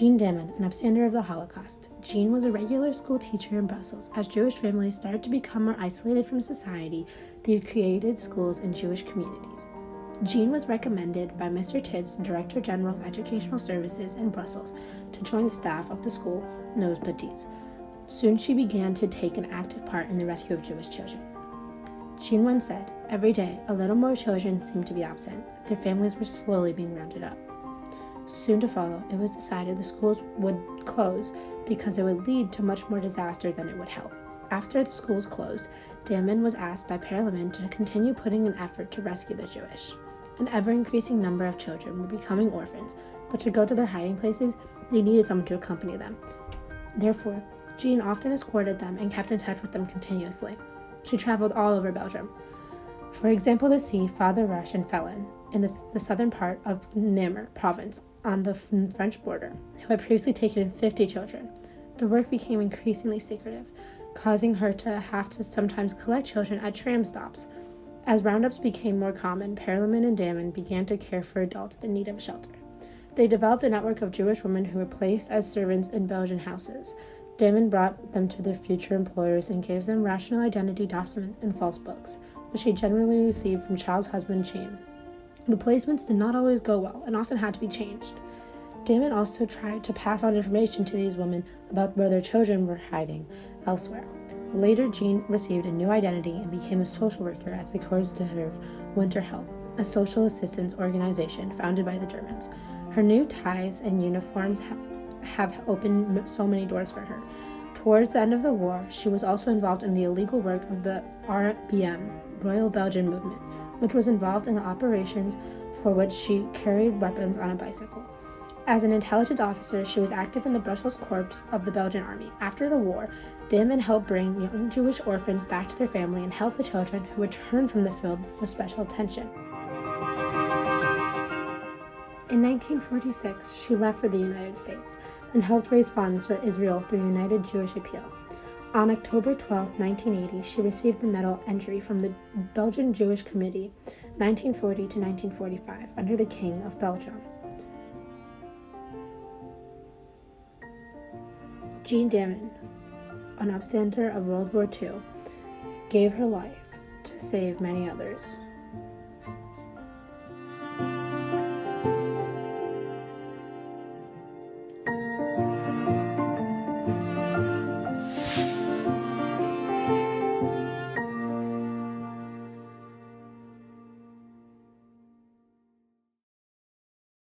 Jean Damen, an upstander of the Holocaust. Jean was a regular school teacher in Brussels. As Jewish families started to become more isolated from society, they created schools in Jewish communities. Jean was recommended by Mr. Titz, Director General of Educational Services in Brussels, to join the staff of the school Nos Petits. Soon she began to take an active part in the rescue of Jewish children. Jean once said, "Every day, a little more children seemed to be absent. Their families were slowly being rounded up." Soon to follow, it was decided the schools would close because it would lead to much more disaster than it would help. After the schools closed, Damen was asked by Parliament to continue putting an effort to rescue the Jewish. An ever-increasing number of children were becoming orphans, but to go to their hiding places, they needed someone to accompany them. Therefore, Jean often escorted them and kept in touch with them continuously. She traveled all over Belgium. For example, to see Father Rush and Felon in the southern part of Namur province on the French border, who had previously taken 50 children. The work became increasingly secretive, causing her to have to sometimes collect children at tram stops. As roundups became more common, Parliament and Damen began to care for adults in need of shelter. They developed a network of Jewish women who were placed as servants in Belgian houses. Damen brought them to their future employers and gave them rational identity documents and false books, which she generally received from Charles' husband Jean. The placements did not always go well and often had to be changed. Damen also tried to pass on information to these women about where their children were hiding elsewhere. Later, Jean received a new identity and became a social worker at the Corps d'Oeuvre Winterhelp, a social assistance organization founded by the Germans. Her new ties and uniforms have opened so many doors for her. Towards the end of the war, she was also involved in the illegal work of the RBM, Royal Belgian Movement, which was involved in the operations for which she carried weapons on a bicycle. As an intelligence officer, she was active in the Brussels Corps of the Belgian Army. After the war, Damen helped bring young Jewish orphans back to their family and help the children who returned from the field with special attention. In 1946, she left for the United States and helped raise funds for Israel through United Jewish Appeal. On October 12, 1980, she received the medal entry from the Belgian Jewish Committee, 1940 to 1945, under the King of Belgium. Jean Damen, an upstander of World War II, gave her life to save many others.